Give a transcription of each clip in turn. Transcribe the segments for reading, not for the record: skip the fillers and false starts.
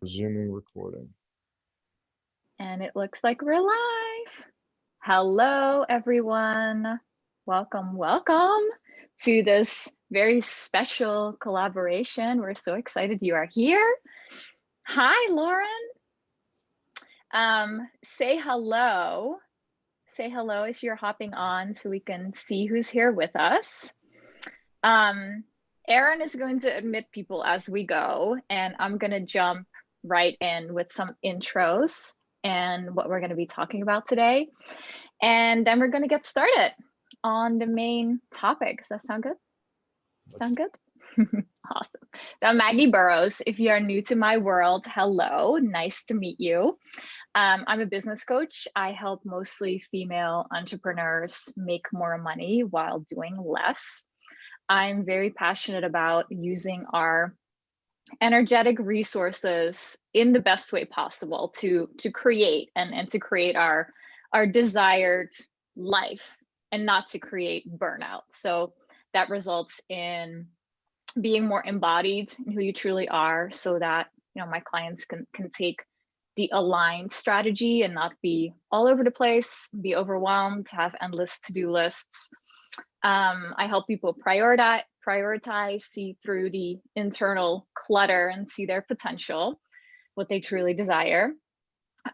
Resuming recording. And it looks like we're live. Hello, everyone. Welcome to this very special collaboration. We're so excited you are here. Hi, Lauren. Say hello. Say hello as you're hopping on so we can see who's here with us. Aaron is going to admit people as we go, and I'm going to jump right in with some intros and what we're going to be talking about today. And then we're going to get started on the main topic. Does that sound good? Sound good? Awesome. So I'm Maggie Burrows. If you are new to my world, hello, nice to meet you. I'm a business coach. I help mostly female entrepreneurs make more money while doing less. I'm very passionate about using our energetic resources in the best way possible to create and to create our desired life and not to create burnout. So that results in being more embodied in who you truly are, so that my clients can take the aligned strategy and not be all over the place, be overwhelmed, have endless to-do lists. I help people prioritize, see through the internal clutter and see their potential, what they truly desire.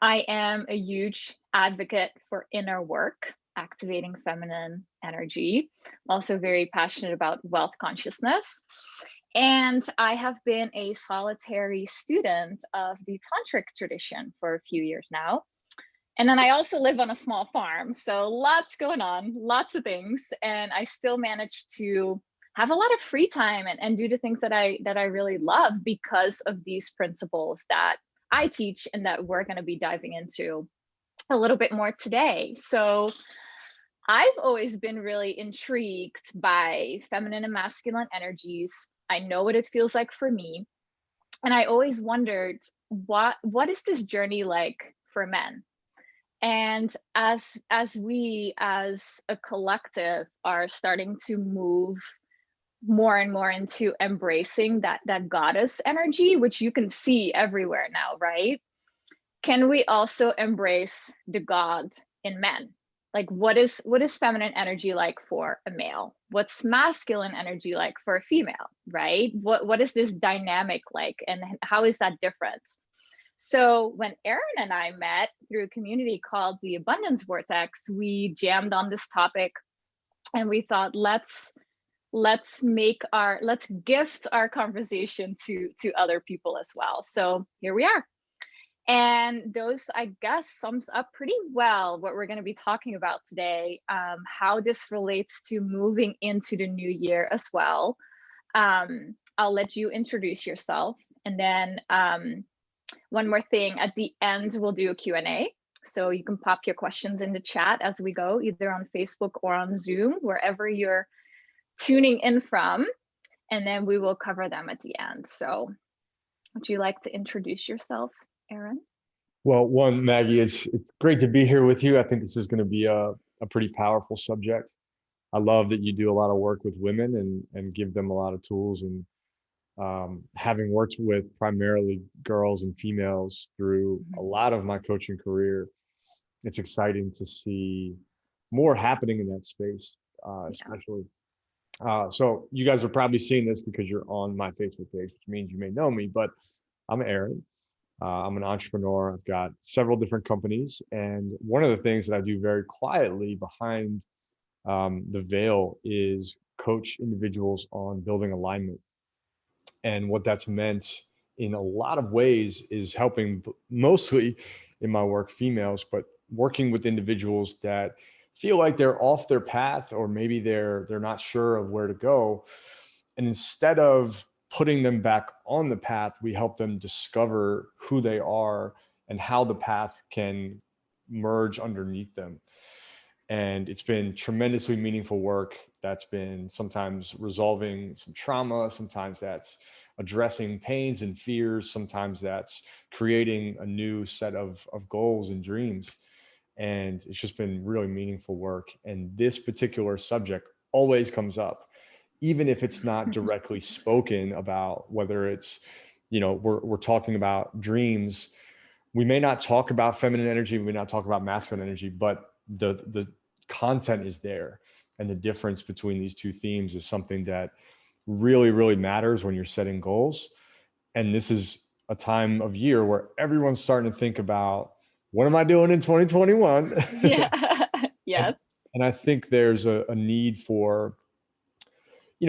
I am a huge advocate for inner work, activating feminine energy. I'm also very passionate about wealth consciousness. And I have been a solitary student of the tantric tradition for a few years now. And then I also live on a small farm, so lots going on, lots of things, and I still manage to have a lot of free time and do the things that I really love because of these principles that I teach and that we're going to be diving into a little bit more today. So I've always been really intrigued by feminine and masculine energies. I know what it feels like for me, and I always wondered what is this journey like for men? And as we as a collective are starting to move more and more into embracing that goddess energy, which you can see everywhere now, right? Can we also embrace the god in men? Like what is feminine energy like for a male? What's masculine energy like for a female, right? What is this dynamic like, and how is that different? So when Aaron and I met through a community called the Abundance Vortex, we jammed on this topic and we thought, let's gift our conversation to other people as well. So here we are. And those, I guess, sums up pretty well what we're going to be talking about today, how this relates to moving into the new year as well. I'll let you introduce yourself, and then one more thing, at the end, we'll do a Q&A. So you can pop your questions in the chat as we go, either on Facebook or on Zoom, wherever you're tuning in from, and then we will cover them at the end. So would you like to introduce yourself, Aaron? Well, one, Maggie, it's great to be here with you. I think this is going to be a pretty powerful subject. I love that you do a lot of work with women and give them a lot of tools. And having worked with primarily girls and females through a lot of my coaching career, it's exciting to see more happening in that space, especially. So you guys are probably seeing this because you're on my Facebook page, which means you may know me, but I'm Aaron. I'm an entrepreneur. I've got several different companies. And one of the things that I do very quietly behind the veil is coach individuals on building alignment. And what that's meant in a lot of ways is helping, mostly in my work, females, but working with individuals that feel like they're off their path, or maybe they're not sure of where to go. And instead of putting them back on the path, we help them discover who they are and how the path can merge underneath them. And it's been tremendously meaningful work that's been sometimes resolving some trauma, sometimes that's addressing pains and fears, sometimes that's creating a new set of goals and dreams. And it's just been really meaningful work. And this particular subject always comes up, even if it's not directly spoken about, whether it's we're talking about dreams. We may not talk about feminine energy, we may not talk about masculine energy, but the content is there. And the difference between these two themes is something that really, really matters when you're setting goals. And this is a time of year where everyone's starting to think about, what am I doing in 2021? Yeah. Yes. And I think there's a need for,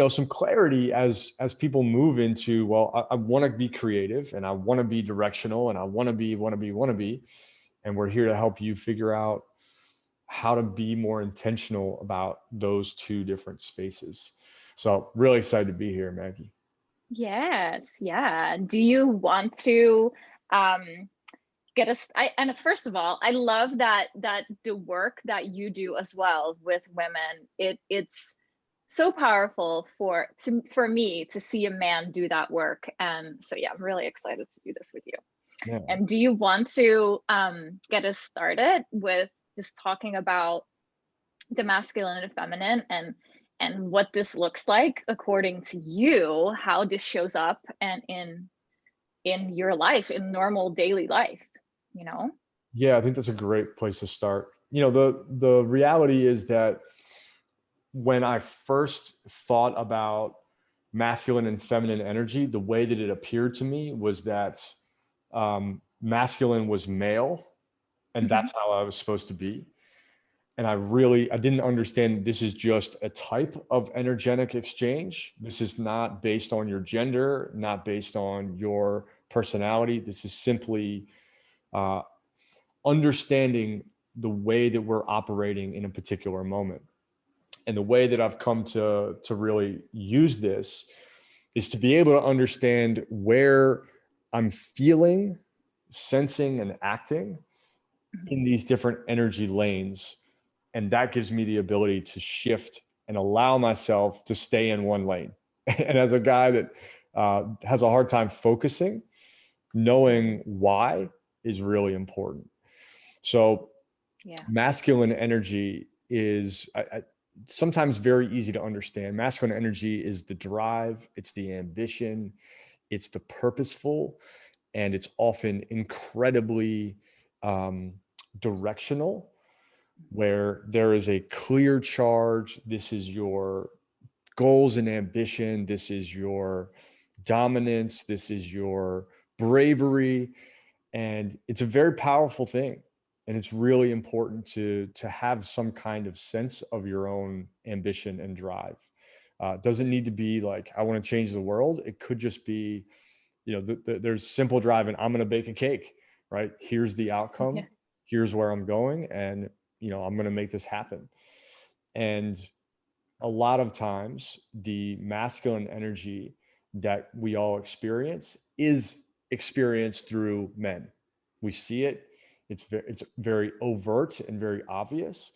some clarity as people move into, well, I want to be creative and I want to be directional and I want to be. And we're here to help you figure out how to be more intentional about those two different spaces. So really excited to be here, Maggie. Yes. Yeah. Do you want to get us? And first of all, I love that the work that you do as well with women. It's so powerful for me to see a man do that work. And so yeah, I'm really excited to do this with you. Yeah. And do you want to get us started with just talking about the masculine and feminine and what this looks like according to you, how this shows up and in your life, in normal daily life, you know? Yeah, I think that's a great place to start. The reality is that when I first thought about masculine and feminine energy, the way that it appeared to me was that masculine was male, and Mm-hmm. that's how I was supposed to be. And I didn't understand this is just a type of energetic exchange. This is not based on your gender, not based on your personality. This is simply uh, understanding the way that we're operating in a particular moment. And the way that I've come to really use this is to be able to understand where I'm feeling, sensing, and acting in these different energy lanes. And that gives me the ability to shift and allow myself to stay in one lane. And as a guy that has a hard time focusing, knowing why is really important. So Yeah. masculine energy is sometimes very easy to understand. Masculine energy is the drive, it's the ambition, it's the purposeful, and it's often incredibly directional, where there is a clear charge. This is your goals and ambition. This is your dominance. This is your bravery. And it's a very powerful thing. And it's really important to have some kind of sense of your own ambition and drive. It doesn't need to be like, I want to change the world. It could just be, there's simple drive, and I'm going to bake a cake, right? Here's the outcome. Yeah. Here's where I'm going. And, I'm going to make this happen. And a lot of times the masculine energy that we all experience is experienced through men. We see it. It's very overt and very obvious.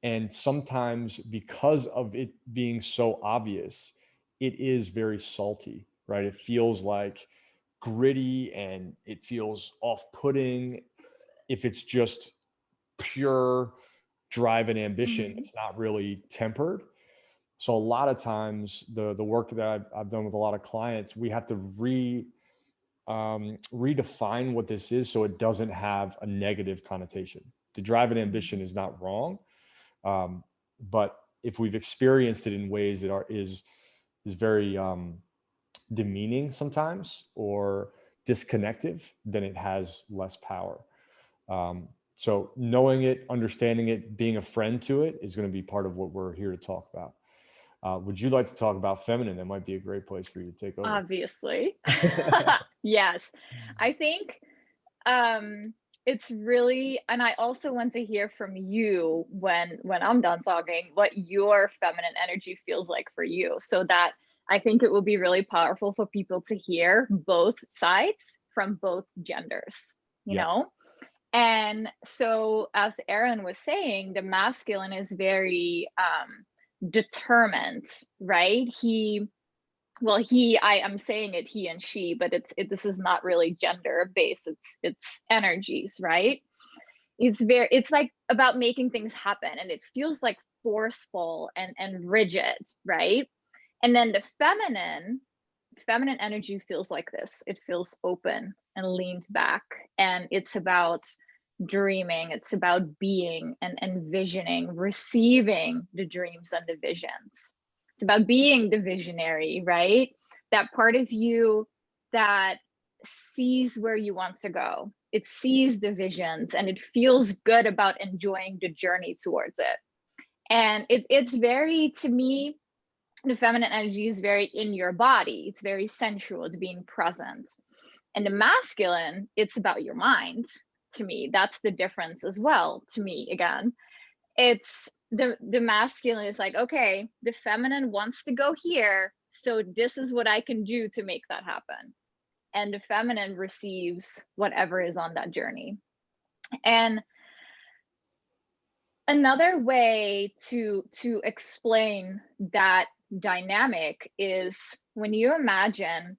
And sometimes because of it being so obvious, it is very salty, right? It feels like gritty and it feels off-putting. If it's just pure drive and ambition, Mm-hmm. it's not really tempered. So a lot of times the work that I've done with a lot of clients, we have to redefine what this is so it doesn't have a negative connotation. The drive and ambition is not wrong, but if we've experienced it in ways that is very demeaning sometimes or disconnective, then it has less power. So knowing it, understanding it, being a friend to it is going to be part of what we're here to talk about. Would you like to talk about feminine? That might be a great place for you to take over. Obviously. Yes. I think it's really, and I also want to hear from you when I'm done talking, what your feminine energy feels like for you, so that I think it will be really powerful for people to hear both sides from both genders, you Yeah. know? And so, as Aaron was saying, the masculine is very determined, right? I'm saying it he and she, but this is not really gender based. It's energies, right? It's like about making things happen, and it feels like forceful and rigid, right? And then the feminine feminine energy feels like this. It feels open and leaned back, and it's about dreaming. It's about being and envisioning, receiving the dreams and the visions. It's about being the visionary, right? That part of you that sees where you want to go. It sees the visions and it feels good about enjoying the journey towards it. And it's very, to me, the feminine energy is very in your body. It's very sensual. It's being present. And the masculine, it's about your mind. To me, that's the difference as well. To me, again, it's the masculine is like, okay, the feminine wants to go here, so this is what I can do to make that happen. And the feminine receives whatever is on that journey. And another way to explain that dynamic is when you imagine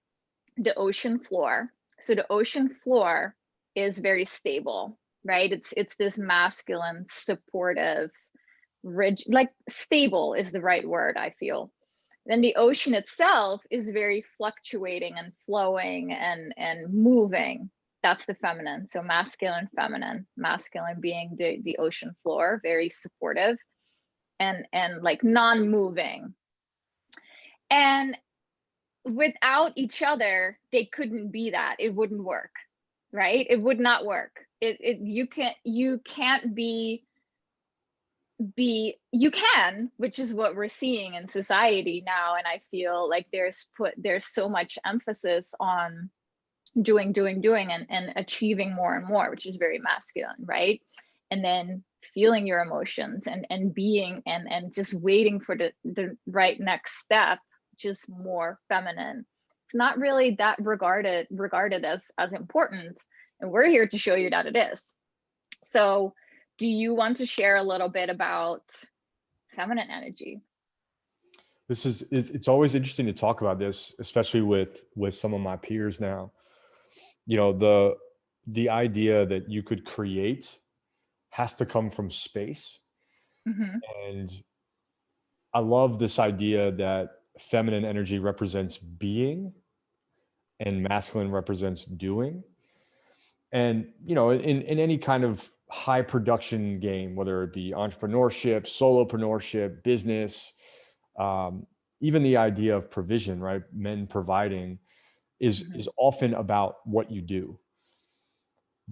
the ocean floor. So the ocean floor is very stable, right? It's this masculine, supportive, rigid, like stable is the right word, I feel. Then the ocean itself is very fluctuating and flowing and moving. That's the feminine. So masculine, feminine. Masculine being the ocean floor, very supportive and like non-moving. And without each other, they couldn't be that. It wouldn't work, right? It would not work. You can't be, you can, which is what we're seeing in society now. And I feel like there's so much emphasis on doing and achieving more and more, which is very masculine, right? And then feeling your emotions and being and just waiting for the right next step, which is more feminine. It's not really that regarded as important, and we're here to show you that it is. So do you want to share a little bit about feminine energy? This is it's always interesting to talk about this, especially with some of my peers now. You know, the idea that you could create has to come from space. Mm-hmm. And I love this idea that feminine energy represents being and masculine represents doing. And, you know, in any kind of high production game, whether it be entrepreneurship, solopreneurship, business, even the idea of provision, right? Men providing is often about what you do.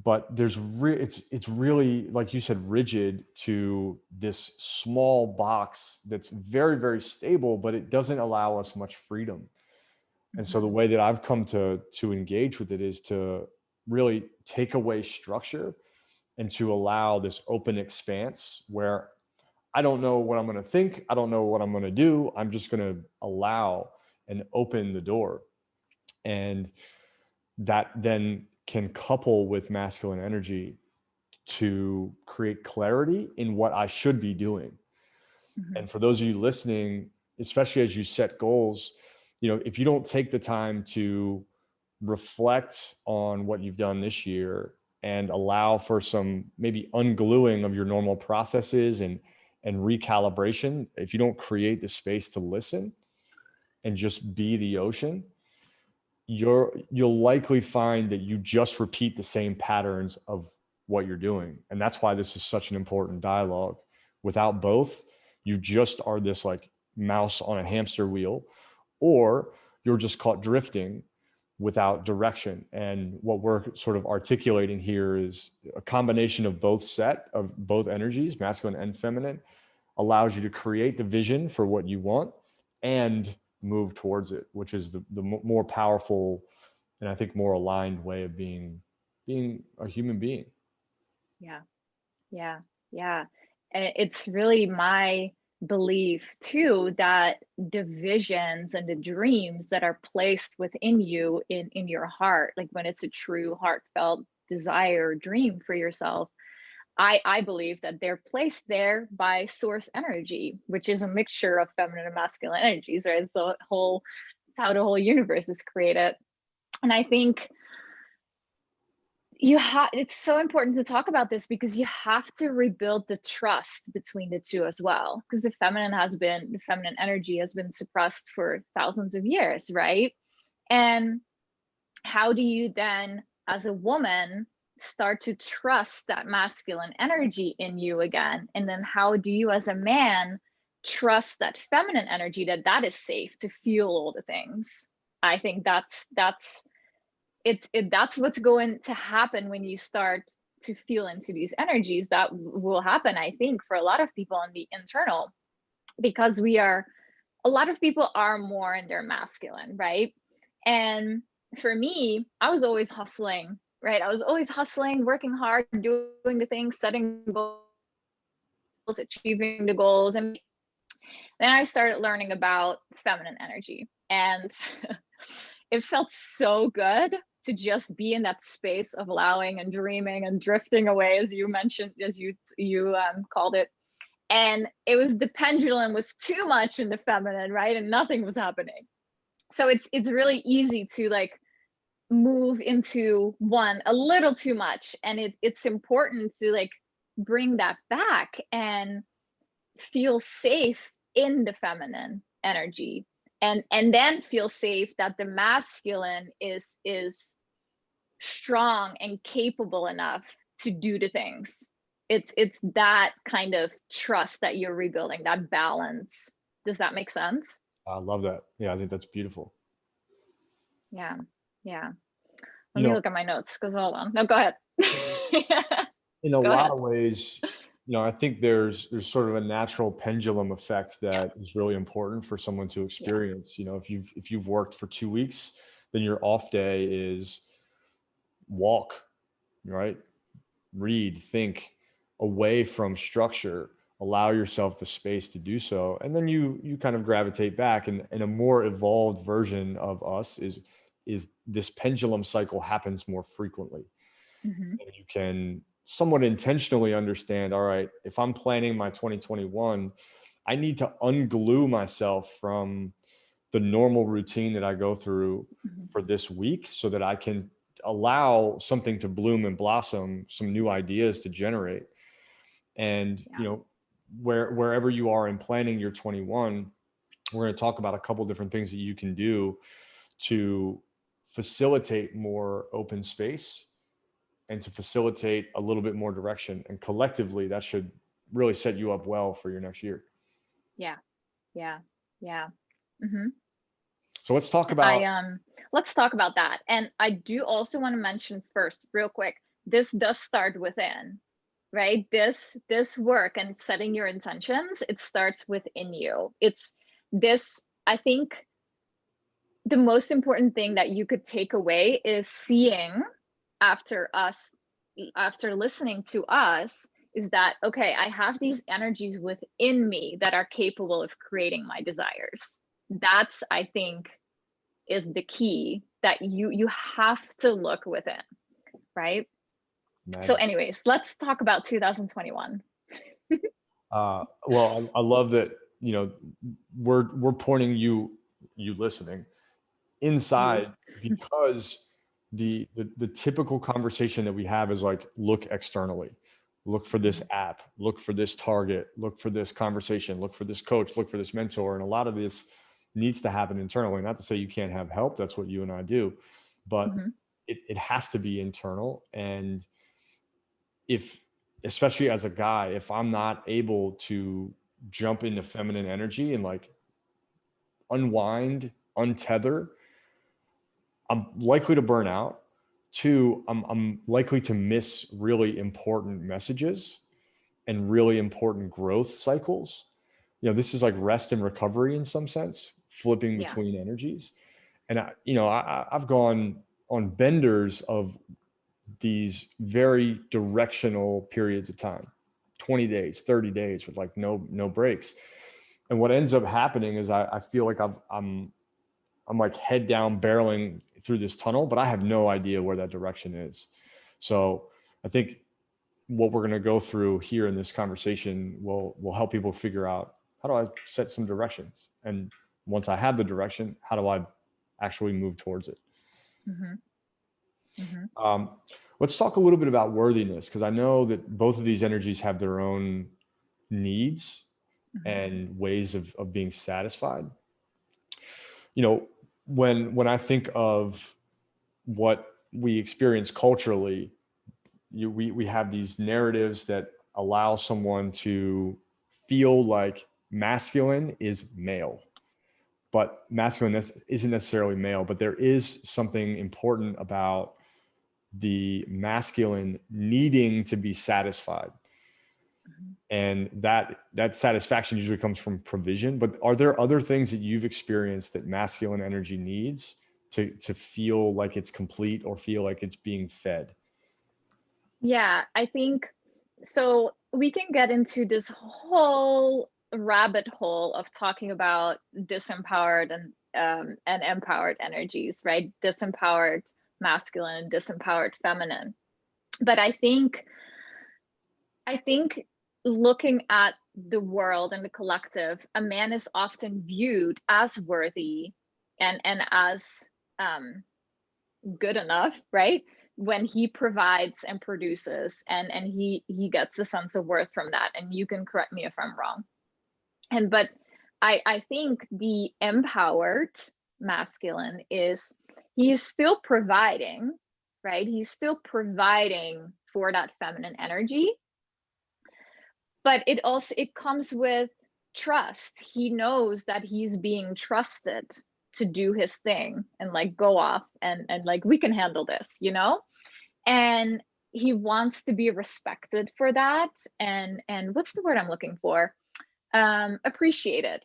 But it's really, like you said, rigid to this small box that's very, very stable, but it doesn't allow us much freedom. And so the way that I've come to engage with it is to really take away structure and to allow this open expanse where I don't know what I'm going to think. I don't know what I'm going to do. I'm just going to allow and open the door. And that then can couple with masculine energy to create clarity in what I should be doing. Mm-hmm. And for those of you listening, especially as you set goals, you know, if you don't take the time to reflect on what you've done this year and allow for some maybe ungluing of your normal processes and recalibration, if you don't create the space to listen and just be the ocean, you'll likely find that you just repeat the same patterns of what you're doing. And that's why this is such an important dialogue. Without both, you just are this like mouse on a hamster wheel, or you're just caught drifting without direction. And what we're sort of articulating here is a combination of both energies, masculine and feminine, allows you to create the vision for what you want and move towards it, which is the more powerful and I think more aligned way of being a human being. Yeah, yeah, yeah. And it's really my belief too that the visions and the dreams that are placed within you in your heart, like when it's a true heartfelt desire or dream for yourself, I believe that they're placed there by source energy, which is a mixture of feminine and masculine energies, right? So it's how the whole universe is created. And I think it's so important to talk about this because you have to rebuild the trust between the two as well, because the feminine energy has been suppressed for thousands of years, right? And how do you then, as a woman, start to trust that masculine energy in you again? And then how do you, as a man, trust that feminine energy, that is safe to feel all the things? I think that's what's going to happen when you start to feel into these energies. That will happen, I think, for a lot of people on the internal, because a lot of people are more in their masculine, right? And for me, I was always hustling, right? I was always hustling, working hard, doing the things, setting goals, achieving the goals. And then I started learning about feminine energy. And it felt so good to just be in that space of allowing and dreaming and drifting away, as you mentioned, as you called it. And it was, the pendulum was too much in the feminine, right? And nothing was happening. So it's really easy to like move into one a little too much. And it's important to like bring that back and feel safe in the feminine energy, and then feel safe that the masculine is strong and capable enough to do the things. It's that kind of trust that you're rebuilding, that balance. Does that make sense? I love that. Yeah, I think that's beautiful. Yeah, yeah. Let You me know, look at my notes, because hold on. No, go ahead. in a Go lot ahead. of ways, I think there's sort of a natural pendulum effect Yeah, that is really important for someone to yeah, experience. If you've worked for 2 weeks, then your off day is walk, right? Read, think, away from structure, allow yourself the space to do so. And then you kind of gravitate back, and a more evolved version of us is this pendulum cycle happens more frequently. hmm, And you can somewhat intentionally understand, all right, if I'm planning my 2021, I need to unglue myself from the normal routine that I go through hmm. for this week so that I can allow something to bloom and blossom, some new ideas to generate. And, Yeah, wherever you are in planning your 21, we're going to talk about a couple different things that you can do to facilitate more open space and to facilitate a little bit more direction. And collectively, that should really set you up well for your next year. yeah, yeah, yeah. Hmm. So let's talk I about, Let's talk about that. And I do also want to mention first, real quick, this does start within, right? This work and setting your intentions, it starts within you. It's this, I think the most important thing that you could take away is seeing after us, after listening to us, is that, okay, I have these energies within me that are capable of creating my desires. That's, I think, is the key, that you have to look within, right? So Maggie. anyways, let's talk about 2021. Well, I love that, we're pointing you listening You. inside, because the typical conversation that we have is like, look externally, look for this Mhm. app, look for this target, look for this conversation, look for this coach, look for this mentor. And a lot of this needs to happen internally. Not to say you can't have help, that's what you and I do, but Mhm. it has to be internal. And if, especially as a guy, if I'm not able to jump into feminine energy and like unwind, untether, I'm likely to burn out. Two, I'm likely to miss really important messages and really important growth cycles. This is like rest and recovery in some sense, flipping Yeah. between energies. And I've gone on benders of these very directional periods of time, 20 days, 30 days with like no breaks. And what ends up happening is I feel like I'm like head down barreling through this tunnel, but I have no idea where that direction is. So I think what we're going to go through here in this conversation will help people figure out, how do I set some directions? And once I have the direction, how do I actually move towards it? Mhm. Mhm. Um, let's talk a little bit about worthiness, because I know that both of these energies have their own needs Mhm. and ways of being satisfied. You know, when I think of what we experience culturally, we have these narratives that allow someone to feel like masculine is male, but masculine isn't necessarily male. But there is something important about the masculine needing to be satisfied, and that satisfaction usually comes from provision. But are there other things that you've experienced that masculine energy needs to feel like it's complete or feel like it's being fed? Yeah, I think so. We can get into this whole rabbit hole of talking about disempowered and empowered energies, right? Disempowered masculine, disempowered feminine. But I think looking at the world and the collective, a man is often viewed as worthy and as good enough, right? When he provides and produces and he gets a sense of worth from that. And you can correct me if I'm wrong. And but I think the empowered masculine is he is still providing, right? He's still providing for that feminine energy, but it comes with trust. He knows that he's being trusted to do his thing and like go off and like we can handle this, you know? And he wants to be respected for that, and what's the word I'm looking for? Appreciated.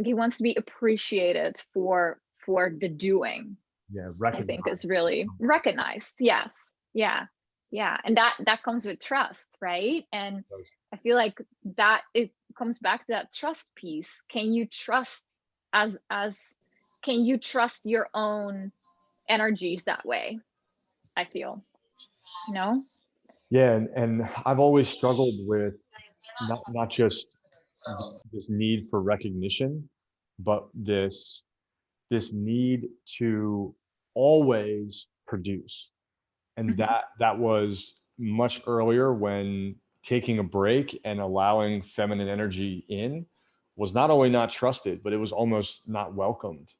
He wants to be appreciated for the doing. Yeah, I think recognize. is really recognized. Yes. Yeah. Yeah. And that comes with trust, right? And I feel like that it comes back to that trust piece. Can you trust as can you trust your own energies that way? I feel, you know? Yeah, and I've always struggled with not just this need for recognition, but this need to always produce. And Mhm. that was much earlier, when taking a break and allowing feminine energy in was not only not trusted, but it was almost not welcomed.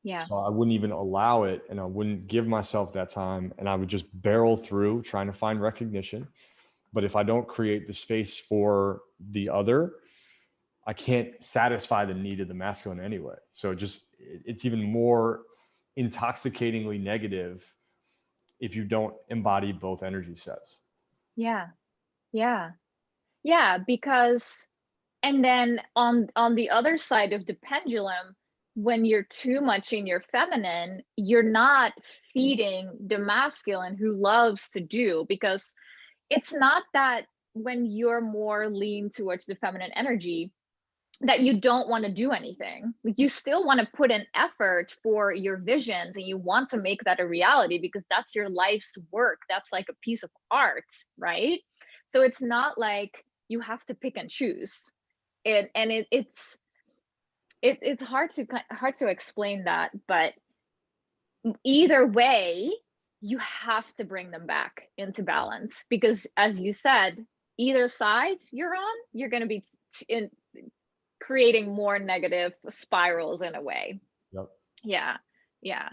Yeah. So I wouldn't even allow it, and I wouldn't give myself that time, and I would just barrel through trying to find recognition. But if I don't create the space for the other, I can't satisfy the need of the masculine anyway. So it's even more intoxicatingly negative if you don't embody both energy sets. Yeah. Yeah. Yeah, because and then on the other side of the pendulum, when you're too much in your feminine, you're not feeding the masculine who loves to do, because it's not that when you're more lean towards the feminine energy that you don't want to do anything. Like, you still want to put an effort for your visions and you want to make that a reality because that's your life's work. That's like a piece of art, right? So it's not like you have to pick and choose. It's hard to explain that, but either way, you have to bring them back into balance, because as you said, either side you're on, you're going to be in creating more negative spirals in a way. Yep. Yeah. Yeah.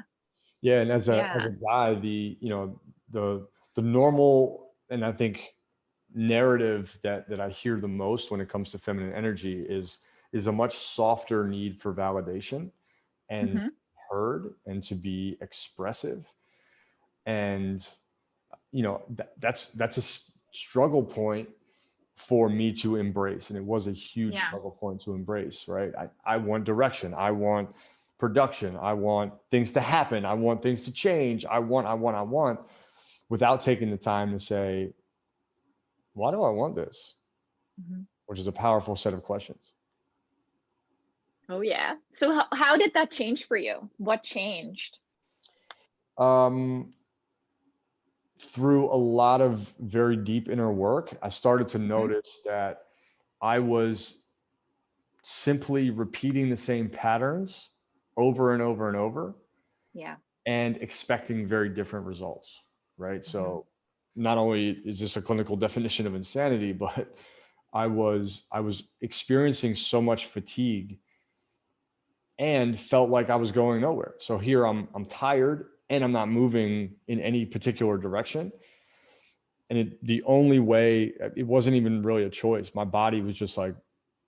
Yeah, and as a Yeah. guy, the normal, and I think narrative that I hear the most when it comes to feminine energy is a much softer need for validation and Hmm. heard and to be expressive. And that's a struggle point for me to embrace, and it was a huge Yeah. struggle point to embrace. Right, I want direction, I want production, I want things to happen, I want things to change, I want, without taking the time to say, why do I want this? Hmm. Which is a powerful set of questions. Oh yeah. So how did that change for you? What changed? um Through a lot of very deep inner work, I started to Hmm. notice that I was simply repeating the same patterns over and over and over, Yeah. and expecting very different results, right? Hmm. So not only is this a clinical definition of insanity, but I was experiencing so much fatigue and felt like I was going nowhere. So here I'm tired and I'm not moving in any particular direction. And the only way, it wasn't even really a choice. My body was just like,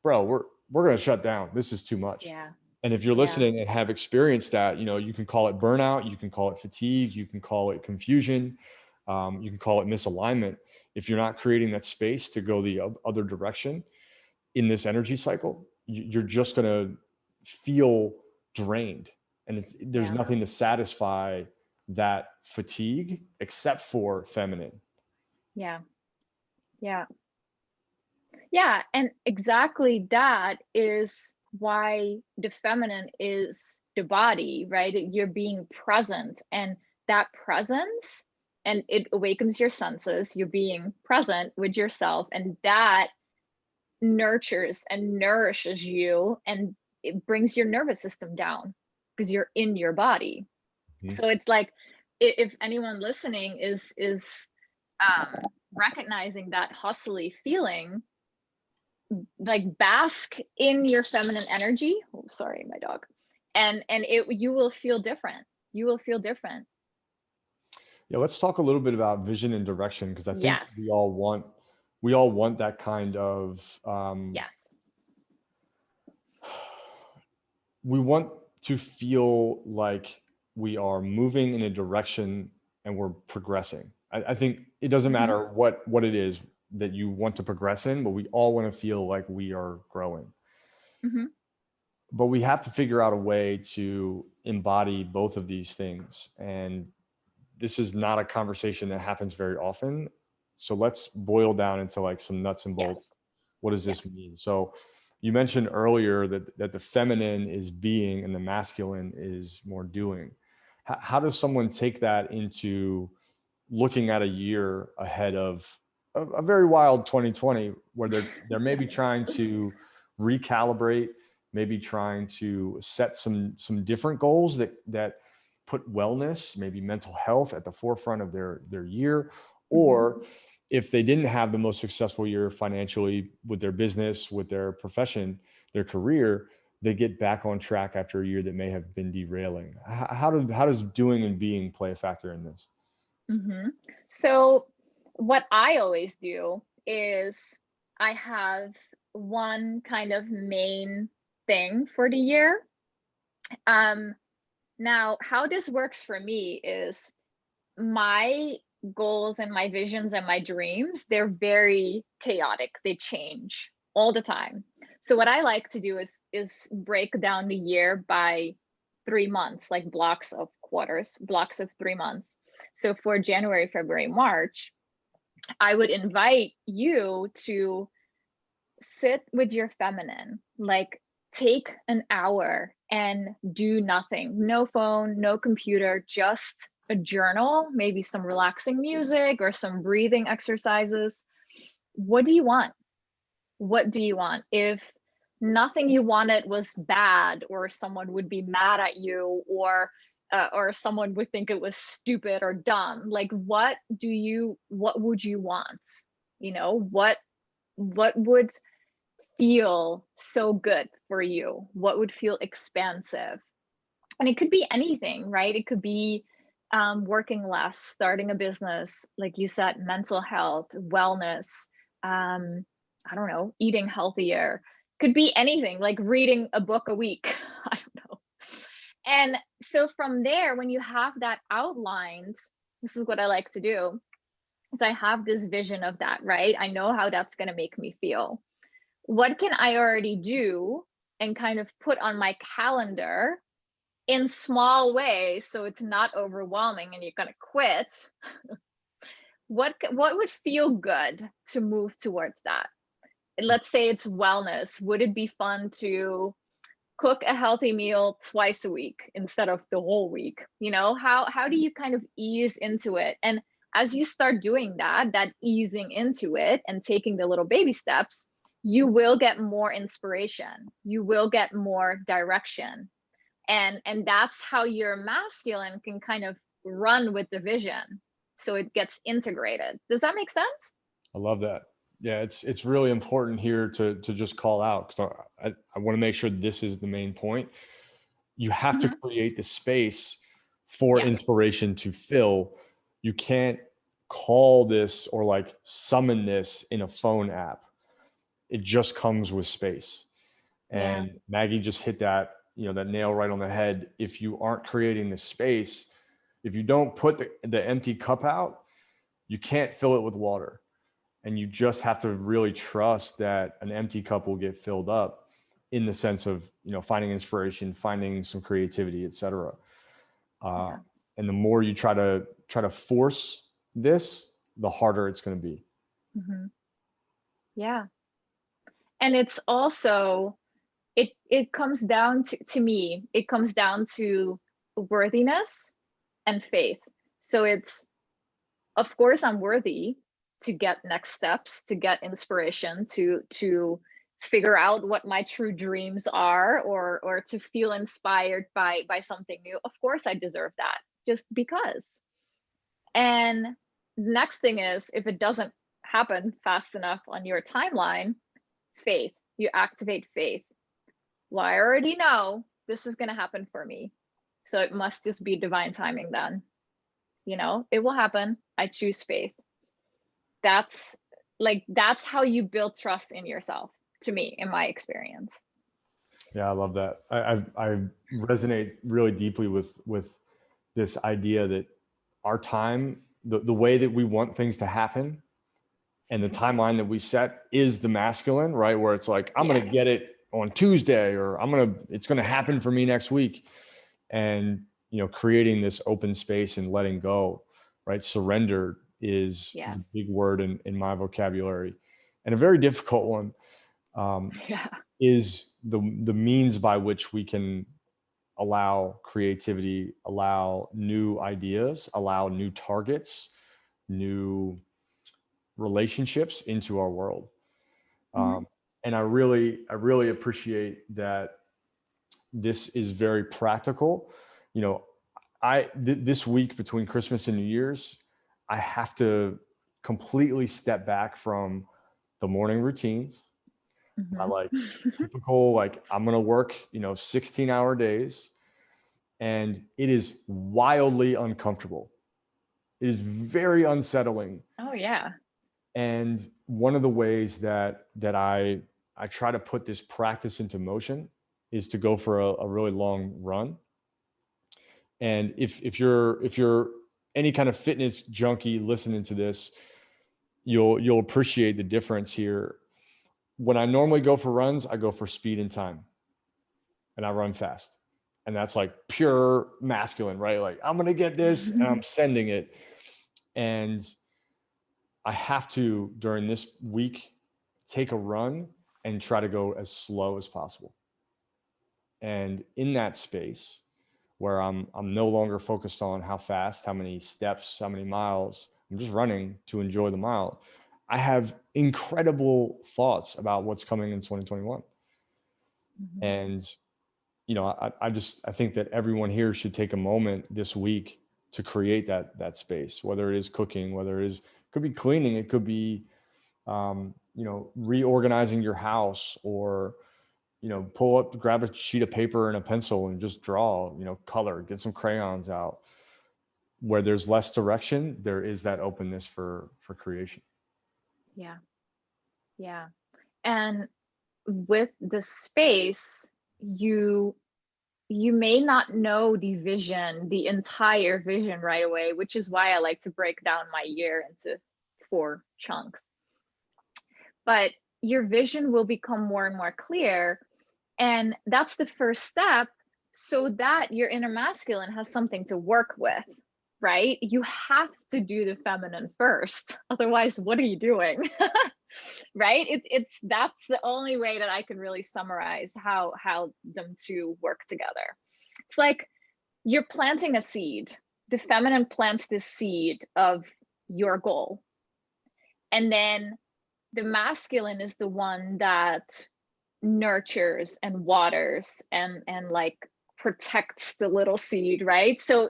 bro, we're going to shut down. This is too much. Yeah. And if you're Yeah. listening and have experienced that, you can call it burnout, you can call it fatigue, you can call it confusion, you can call it misalignment. If you're not creating that space to go the other direction in this energy cycle, you're just going to feel drained. And there's Yeah. nothing to satisfy that fatigue except for feminine. Yeah. Yeah. Yeah. And exactly that is why the feminine is the body, right? You're being present, and that presence, and it awakens your senses. You're being present with yourself, and that nurtures and nourishes you, and it brings your nervous system down because you're in your body. Mhm. So it's like, if anyone listening is um recognizing that hustly feeling, like bask in your feminine energy. Oh, sorry, my dog. And you will feel different. You will feel different. Yeah, let's talk a little bit about vision and direction, because I think we Yes. all want we all want that kind of Yes. we want to feel like we are moving in a direction and we're progressing. I think it doesn't Hmm. matter what it is that you want to progress in, but we all want to feel like we are growing. Hmm. But we have to figure out a way to embody both of these things. And this is not a conversation that happens very often. So let's boil down into like some nuts and bolts. Yes. What does this Yes. mean? So you mentioned earlier that the feminine is being and the masculine is more doing. How does someone take that into looking at a year ahead of a very wild 2020, where they're maybe trying to recalibrate, maybe trying to set some different goals that put wellness, maybe mental health at the forefront of their year? Hmm. Or if they didn't have the most successful year financially with their business, with their profession, their career, they get back on track after a year that may have been derailing. How does doing and being play a factor in this? Hmm. So what I always do is I have one kind of main thing for the year. Um, Now, how this works for me is my goals and my visions and my dreams, they're very chaotic. They change all the time. So what I like to do is break down the year by 3 months, like blocks of quarters, blocks of 3 months. So for January, February, March, I would invite you to sit with your feminine, like take an hour and do nothing. No phone, no computer, just a journal, maybe some relaxing music or some breathing exercises. What do you want? What do you want? If nothing you wanted was bad, or someone would be mad at you, or someone would think it was stupid or dumb, like what would you want? What would feel so good for you? What would feel expansive? And it could be anything, right? It could be working less, starting a business, like you said, mental health, wellness, um, I don't know, eating healthier. Could be anything, like reading a book a week. I don't know. And so from there, when you have that outlined, this is what I like to do. Is I have this vision of that, right? I know how that's going to make me feel. What can I already do and kind of put on my calendar in small ways so it's not overwhelming and you're going to quit? What would feel good to move towards that? Let's say it's wellness. Would it be fun to cook a healthy meal twice a week instead of the whole week? How do you kind of ease into it? And as you start doing that easing into it and taking the little baby steps, you will get more inspiration, you will get more direction, and that's how your masculine can kind of run with the vision, so it gets integrated. Does that make sense? I love that. Yeah, it's really important here to just call out, because I want to make sure this is the main point. you have to Mhm. create the space for Yeah. inspiration to fill. You can't call this or like summon this in a phone app. It just comes with space. Yeah. And Maggie just hit that, that nail right on the head. If you aren't creating the space, if you don't put the empty cup out, you can't fill it with water. And you just have to really trust that an empty cup will get filled up, in the sense of, finding inspiration, finding some creativity, etc. Yeah. And the more you try to force this, the harder it's going to be. Hmm. Yeah. And it's also, it comes down to me, it comes down to worthiness and faith. So it's, of course I'm worthy to get next steps, to get inspiration, to figure out what my true dreams are, or to feel inspired by something new. Of course I deserve that, just because. And the next thing is, if it doesn't happen fast enough on your timeline, faith. You activate faith. Well, I already know this is going to happen for me, so it must just be divine timing then. It will happen. I choose faith. That's that's how you build trust in yourself, to me, in my experience. Yeah, I love that. I resonate really deeply with this idea that our time, the way that we want things to happen, and the timeline that we set is the masculine, right? Where it's like, I'm Yeah. going to get it on Tuesday, or it's going to happen for me next week. And, creating this open space and letting go, right? Surrender is the Yes. big word in my vocabulary, and a very difficult one. Yeah. Is the means by which we can allow creativity, allow new ideas, allow new targets, new relationships into our world. Mm-hmm. And I really appreciate that this is very practical. You know, this week between Christmas and New Year's, I have to completely step back from the morning routines. I Mm-hmm. like typical, like I'm going to work, 16-hour days, and it is wildly uncomfortable. It is very unsettling. Oh yeah. And one of the ways that I try to put this practice into motion is to go for a really long run. And if you're any kind of fitness junkie listening to this, you'll appreciate the difference here. When I normally go for runs, I go for speed and time, and I run fast. And that's like pure masculine, right? Like, I'm going to get this and I'm sending it. And I have to, during this week, take a run and try to go as slow as possible. And in that space where I'm no longer focused on how fast, how many steps, how many miles, I'm just running to enjoy the mile. I have incredible thoughts about what's coming in 2021. Mm-hmm. And I think that everyone here should take a moment this week to create that space, whether it is cooking, whether it could be cleaning, it could be reorganizing your house, or pull up, grab a sheet of paper and a pencil and just draw, color, get some crayons out. Where there's less direction, there is that openness for creation. Yeah. Yeah. And with the space, you you may not know the entire vision right away, which is why I like to break down my year into 4 chunks. But your vision will become more and more clear. And that's the first step, so that your inner masculine has something to work with, right? You have to do the feminine first. Otherwise, what are you doing? Right? That's the only way that I can really summarize how them two work together. It's like you're planting a seed. The feminine plants the seed of your goal. And then the masculine is the one that nurtures and waters and like protects the little seed, right? So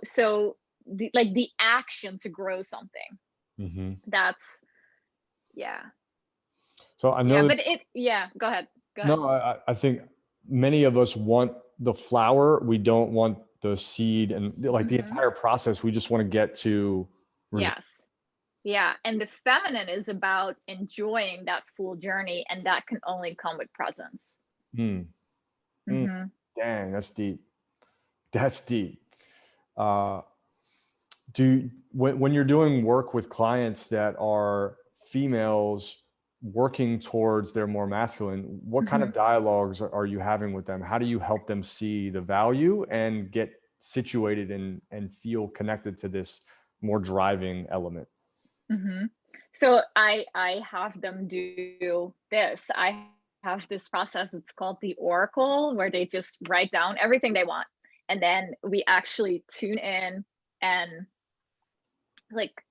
the action to grow something. Mm-hmm. That's yeah. So I Yeah, know that, but yeah, go ahead. Go ahead. no, I think many of us want the flower. We don't want the seed, and like the Mhm. entire process. We just want to get to result. Yes. Yeah. And the feminine is about enjoying that full journey, and that can only come with presence. Hmm. Mm. Hmm. Dang, that's deep. That's deep. Uh, when you're doing work with clients that are females working towards their more masculine, what kind Hmm. of dialogues are you having with them? How do you help them see the value and get situated and feel connected to this more driving element? Hmm. So I have them do this. I have this process. It's called the Oracle, where they just write down everything they want, and then we actually tune in and like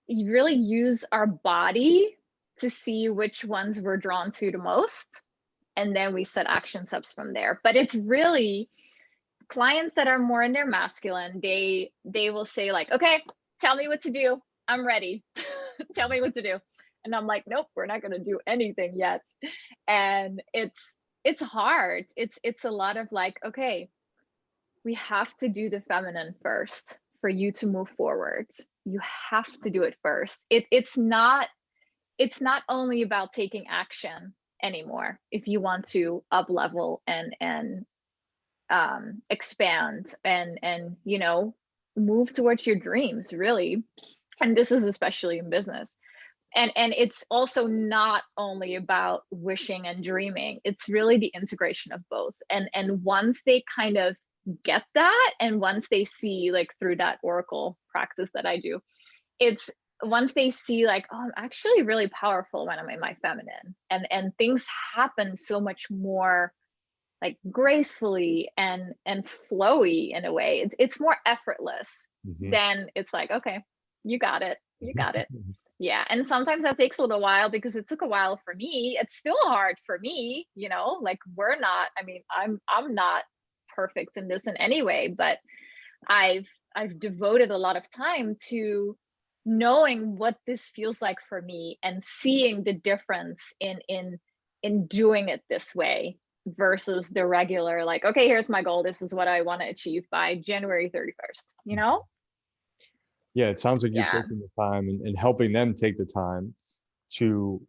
you really use our body to see which ones we're drawn to the most, and then we set action steps from there. But it's really clients that are more in their masculine, they will say like, okay, tell me what to do, I'm ready. Tell me what to do. And I'm like, nope, we're not going to do anything yet. And it's hard. It's a lot of like, okay, we have to do the feminine first for you to move forward. You have to do it first. It's not only about taking action anymore if you want to up level and expand and move towards your dreams, really. And this is especially in business. And it's also not only about wishing and dreaming, it's really the integration of both. And once they kind of get that, and once they see, like through that Oracle practice that I do, it's once they see like, oh, I'm actually really powerful when I'm in my feminine, and things happen so much more like gracefully and flowy in a way. It's more effortless. Mhm. Then it's like, okay, you got it, you got it. Yeah. And sometimes that takes a little while, because it took a while for me. It's still hard for me, like we're not, I mean, I'm not perfect in this in any way, but i've I've devoted a lot of time to knowing what this feels like for me, and seeing the difference in doing it this way versus the regular, like, okay, here's my goal, this is what I want to achieve by January 31st. Yeah, it sounds like you're Yeah. taking the time and helping them take the time to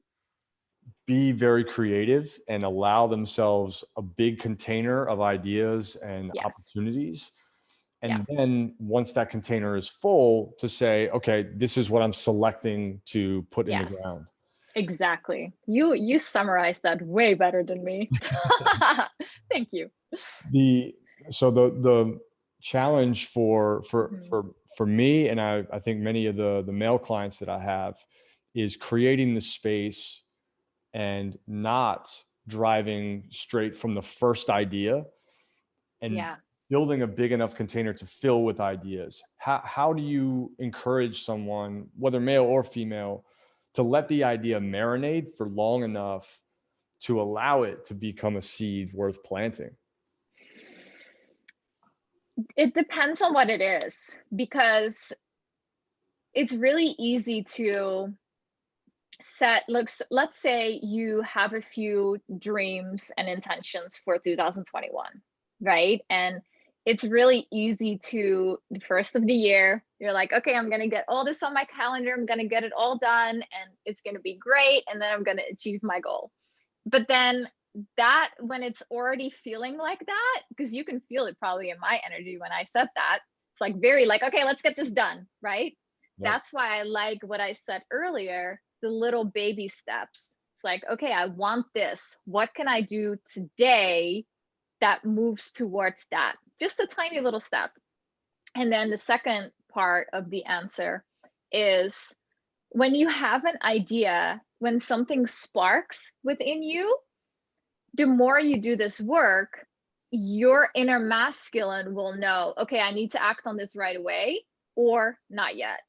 be very creative and allow themselves a big container of ideas and Yes. opportunities. And Yes. then once that container is full, to say, okay, this is what I'm selecting to put in the Yes. ground. Exactly. You summarized that way better than me. Thank you. The so the challenge Mhm. for me, and I think many of the male clients that I have, is creating the space and not driving straight from the first idea, and Yeah. building a big enough container to fill with ideas. How do you encourage someone, whether male or female, to let the idea marinate for long enough to allow it to become a seed worth planting? It depends on what it is, because it's really easy to set looks let's say you have a few dreams and intentions for 2021, right? And it's really easy to, the first of the year, you're like, okay, I'm going to get all this on my calendar, I'm going to get it all done, and it's going to be great, and then I'm going to achieve my goal. But then that, when it's already feeling like that, because you can feel it probably in my energy when I said that, it's like very like, okay, let's get this done, right? Yep. That's why I like what I said earlier, the little baby steps. It's like, okay, I want this, what can I do today that moves towards that, just a tiny little step. And then the second part of the answer is, when you have an idea, when something sparks within you, the more you do this work, your inner masculine will know, okay, I need to act on this right away, or not yet.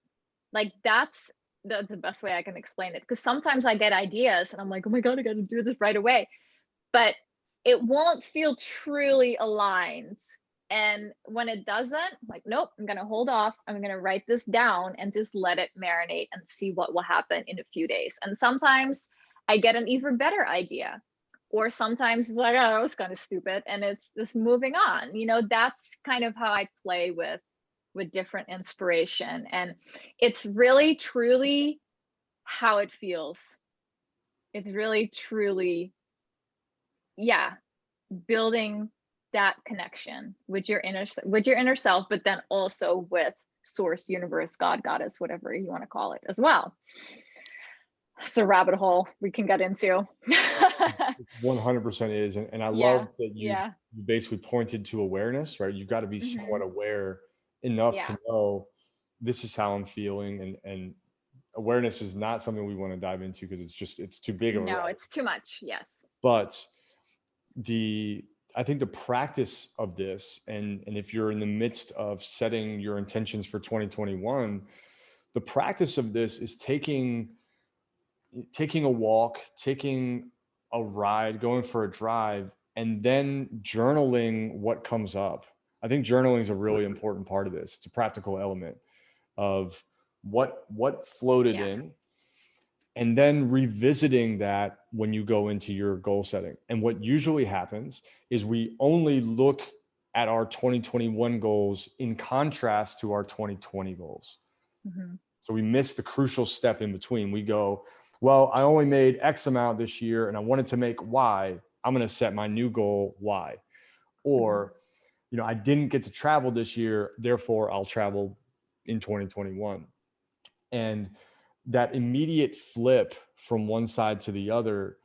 Like that's the best way I can explain it. Because sometimes I get ideas and I'm like, oh my God, I gotta do this right away. But it won't feel truly aligned. And when it doesn't, I'm like, nope, I'm gonna hold off. I'm gonna write this down and just let it marinate and see what will happen in a few days. And sometimes I get an even better idea. or sometimes it's like, oh, that was kind of stupid, and it's just moving on. That's kind of how I play with different inspiration, and it's really truly how it feels. It's really truly, yeah, building that connection with your inner self, but then also with source, universe, God, goddess, whatever you want to call it as well. It's a rabbit hole we can get into. 100% is. And I Yeah, love that yeah. you basically pointed to awareness, right? You've got to be Hmm. somewhat aware enough Yeah. to know this is how I'm feeling. And awareness is not something we want to dive into because it's too big of a No, rabbit. it's too much. Yes. But the I think the practice of this, and if you're in the midst of setting your intentions for 2021, the practice of this is taking a walk, taking a ride, going for a drive, and then journaling what comes up. I think journaling is a really important part of this. It's a practical element of what floated Yeah. in, and then revisiting that when you go into your goal setting. And what usually happens is we only look at our 2021 goals in contrast to our 2020 goals. Hmm. So we miss the crucial step in between. We go, well, I only made X amount this year and I wanted to make Y. I'm going to set my new goal Y. Hmm. Or, I didn't get to travel this year, therefore I'll travel in 2021. And that immediate flip from one side to the other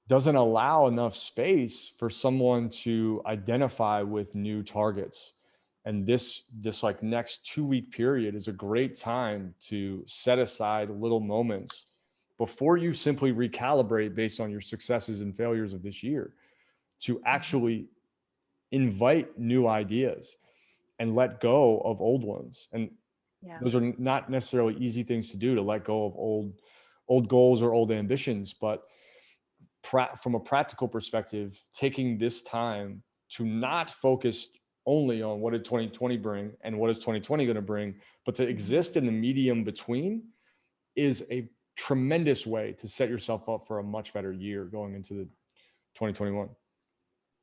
doesn't allow enough space for someone to identify with new targets. And this like next 2-week period is a great time to set aside little moments before you simply recalibrate based on your successes and failures of this year, to actually invite new ideas and let go of old ones. And Yeah. those are not necessarily easy things to do, to let go of old goals or old ambitions, but from a practical perspective, taking this time to not focus only on what did 2020 bring and what is 2020 going to bring, but to exist in the medium between, is a tremendous way to set yourself up for a much better year going into the 2021.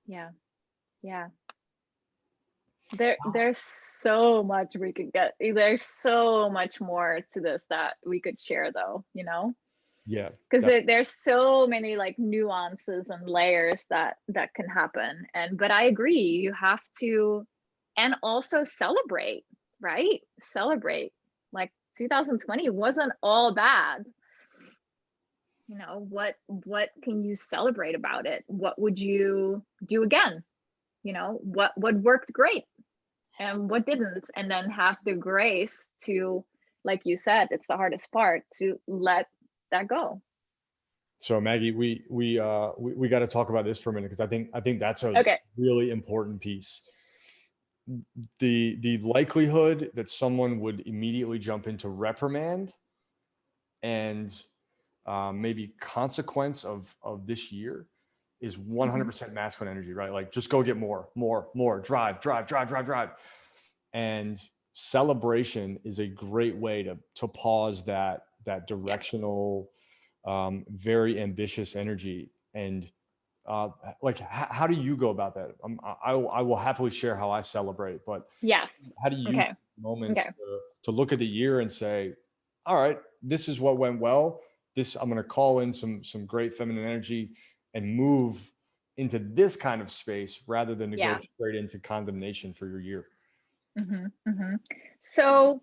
Yeah. Yeah. There's so much we could get. There's so much more to this that we could share, though, Yeah, because that, there's so many like nuances and layers that can happen. But I agree, you have to, and also celebrate, right? Celebrate. Like 2020 wasn't all bad. What can you celebrate about it? What would you do again? What worked great and what didn't, and then have the grace to, like you said, it's the hardest part, to let that go. so Maggie, we got to talk about this for a minute, because I think that's a Okay. really important piece. The likelihood that someone would immediately jump into reprimand and maybe consequence of this year is Hmm. 100% masculine energy, right? Like, just go get more, drive. And celebration is a great way to pause that Yes. directional, very ambitious energy. And like, how do you go about that? I will happily share how I celebrate, but Yes. how do you Okay. take moments Okay. to look at the year and say, all right, this is what went well. I'm going to call in some great feminine energy and move into this kind of space, rather than to go Yeah. straight into condemnation for your year. Hmm. Hmm. So,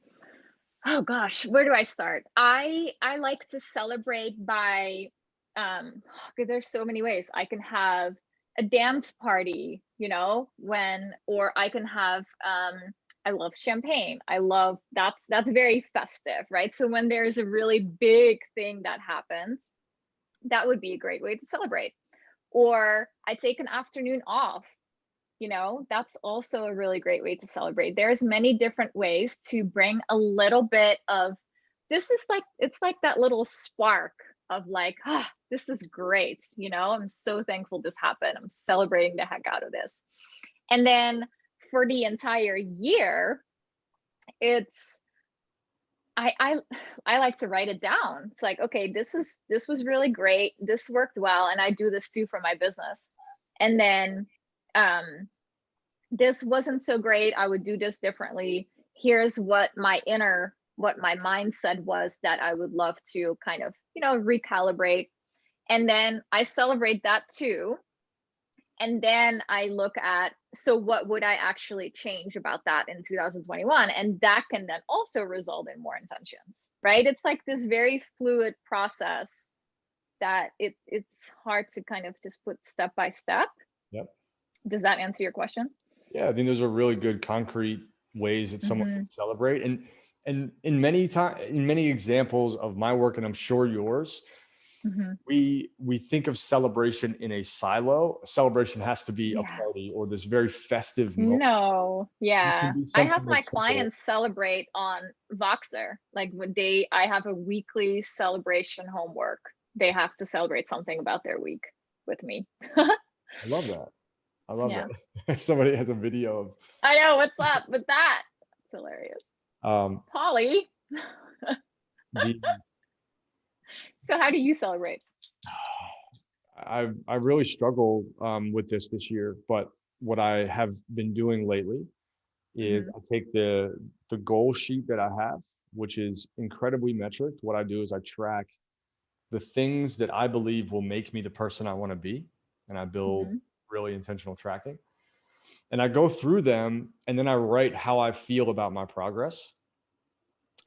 oh gosh, where do I start? I like to celebrate by, okay, there's so many ways. I can have a dance party, or I can have, I love champagne. I love, that's very festive, right? So when there's a really big thing that happens, that would be a great way to celebrate. Or I take an afternoon off, that's also a really great way to celebrate. There's many different ways to bring a little bit of, this is like, it's like that little spark of like, this is great, I'm so thankful this happened, I'm celebrating the heck out of this. And then for the entire year, it's I like to write it down. It's like, okay, this was really great. This worked well, and I do this too for my business. And then um this wasn't so great. I would do this differently. Here's what my mindset was that I would love to kind of, recalibrate. And then I celebrate that too. And then I look at, so what would I actually change about that in 2021? And that can then also result in more intentions, right? It's like this very fluid process that it's hard to kind of just put step by step. Yep. Does that answer your question? Yeah, I think those are really good concrete ways that someone can celebrate. And in many examples of my work, and I'm sure yours, we think of celebration in a silo. Celebration has to be a Yeah. party or this very festive moment. No, It can yeah. be I have something my as simple. clients celebrate on Voxer. Like I have a weekly celebration homework. They have to celebrate something about their week with me. I love that. I love Yeah. that. Somebody has a video I know, what's up with that? It's hilarious. of Polly. the So how do you celebrate? I really struggle with this year, but what I have been doing lately is I take the goal sheet that I have, which is incredibly metric. What I do is I track the things that I believe will make me the person I want to be, and I build really intentional tracking. And I go through them, and then I write how I feel about my progress,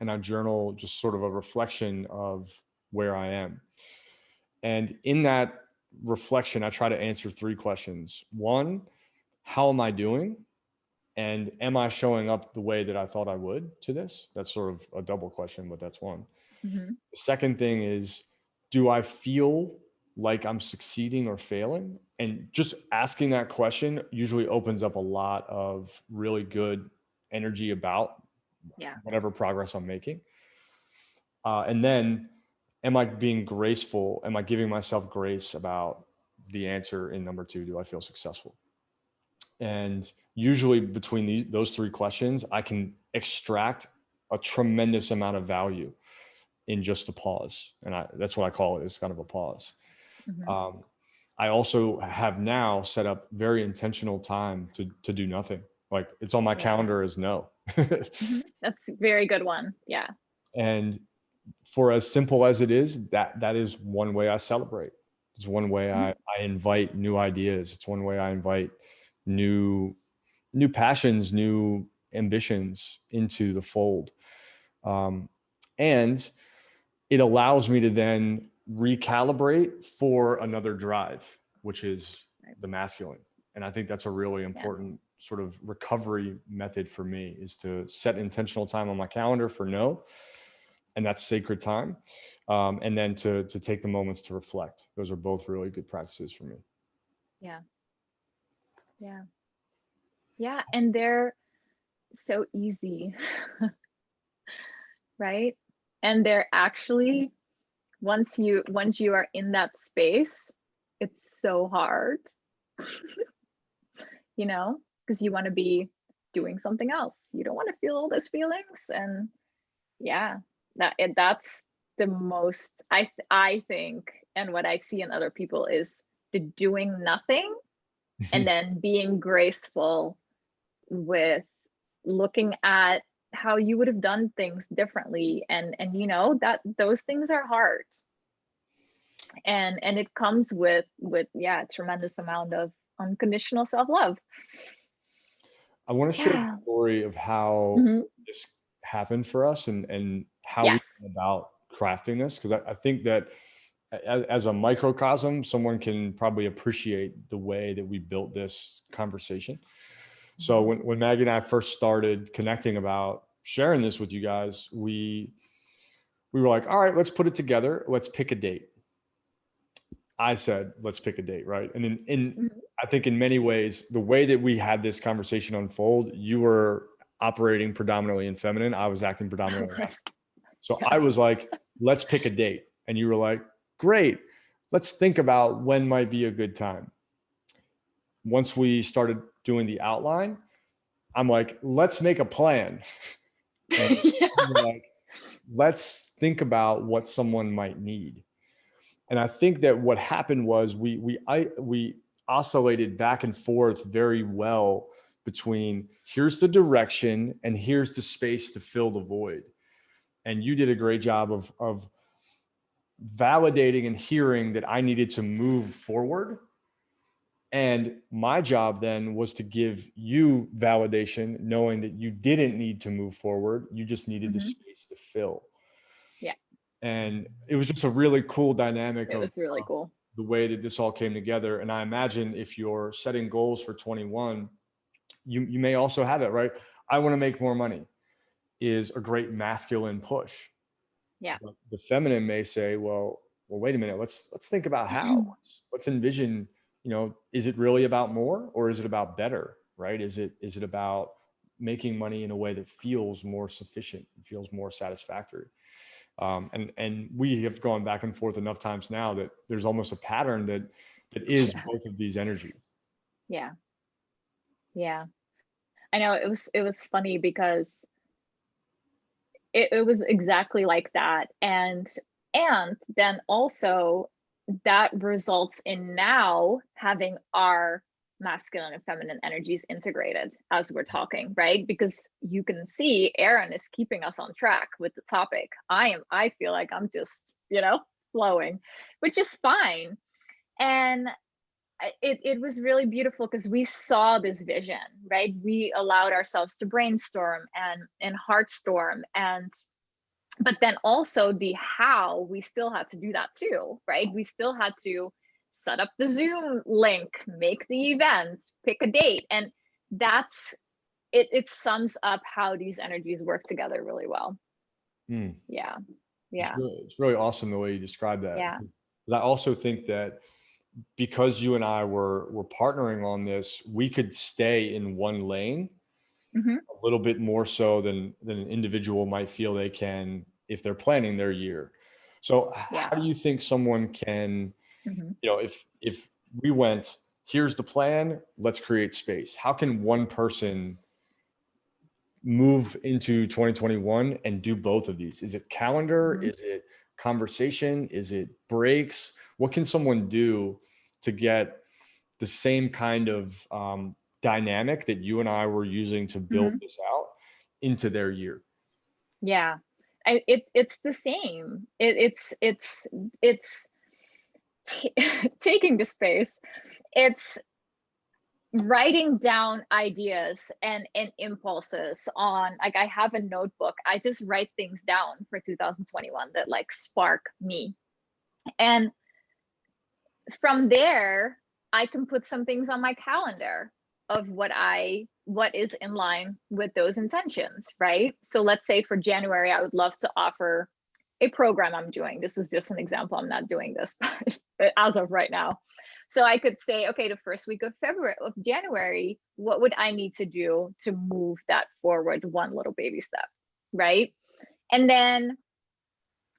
and I journal just sort of a reflection of where I am. And in that reflection, I try to answer three questions. One, how am I doing? And am I showing up the way that I thought I would to this? That's sort of a double question, but that's one. The second thing is, do I feel like I'm succeeding or failing? And just asking that question usually opens up a lot of really good energy about whatever progress I'm making. And then, am I being graceful? Am I giving myself grace about the answer in number two? Do I feel successful? And usually between those three questions, I can extract a tremendous amount of value in just a pause. And that's what I call it. It's kind of a pause. I also have now set up very intentional time to do nothing. Like it's on my calendar as no. That's a very good one. Yeah. And for as simple as it is, that is one way I celebrate. It's one way I invite new ideas. It's one way I invite new passions, new ambitions into the fold. And it allows me to then recalibrate for another drive, which is the masculine. And I think that's a really important sort of recovery method for me, is to set intentional time on my calendar for no, and that's sacred time. And then to take the moments to reflect. Those are both really good practices for me. Yeah. Yeah. Yeah. And they're so easy, right? And they're actually, once you are in that space, it's so hard, because you want to be doing something else. You don't want to feel all those feelings. And yeah, that's the most, I think, and what I see in other people is the doing nothing and then being graceful with looking at how you would have done things differently, and that those things are hard, and it comes with a tremendous amount of unconditional self-love. I want to share the story of how this happened for us and how we went about crafting this, because I think that as a microcosm, someone can probably appreciate the way that we built this conversation. So when Maggie and I first started connecting about sharing this with you guys, we were like, all right, let's put it together. Let's pick a date. I said, let's pick a date, right? And I think in many ways, the way that we had this conversation unfold, you were operating predominantly in feminine. I was acting predominantly in masculine. So I was like, let's pick a date. And you were like, great. Let's think about when might be a good time. Once we started doing the outline, I'm like, let's make a plan. And you were like, let's think about what someone might need. And I think that what happened was we oscillated back and forth very well between here's the direction and here's the space to fill the void. And you did a great job of validating and hearing that I needed to move forward. And my job then was to give you validation, knowing that you didn't need to move forward. You just needed the space to fill. Yeah. And it was just a really cool dynamic It of was really cool. the way that this all came together. And I imagine if you're setting goals for 21, you may also have it, right? I want to make more money is a great masculine push. Yeah. But the feminine may say, well, wait a minute. Let's think about how. Let's envision, is it really about more or is it about better, right? Is it about making money in a way that feels more sufficient, feels more satisfactory? And we have gone back and forth enough times now that there's almost a pattern that is both of these energies. Yeah. Yeah. I know it was funny because it was exactly like that. And then also that results in now having our masculine and feminine energies integrated as we're talking, right? Because you can see Aaron is keeping us on track with the topic. I feel like I'm just, flowing, which is fine. And it was really beautiful because we saw this vision, right? We allowed ourselves to brainstorm and heartstorm, but then also the how, we still had to do that too, right? We still had to set up the Zoom link, make the event, pick a date. And that's it sums up how these energies work together really well. Yeah. It's really awesome the way you describe that. Yeah. I also think that because you and I were partnering on this, we could stay in one lane a little bit more so than an individual might feel they can if they're planning their year. So how do you think someone can, if we went, here's the plan, let's create space. How can one person move into 2021 and do both of these? Is it calendar? Is it conversation? Is it breaks? What can someone do to get the same kind of dynamic that you and I were using to build this out into their year? Yeah, it's the same. It's taking the space. It's writing down ideas and impulses on, like, I have a notebook. I just write things down for 2021 that like spark me. And from there, I can put some things on my calendar of what is in line with those intentions, right? So let's say for January, I would love to offer a program I'm doing. This is just an example. I'm not doing this as of right now. So I could say, okay, the first week of January, what would I need to do to move that forward one little baby step, right? And then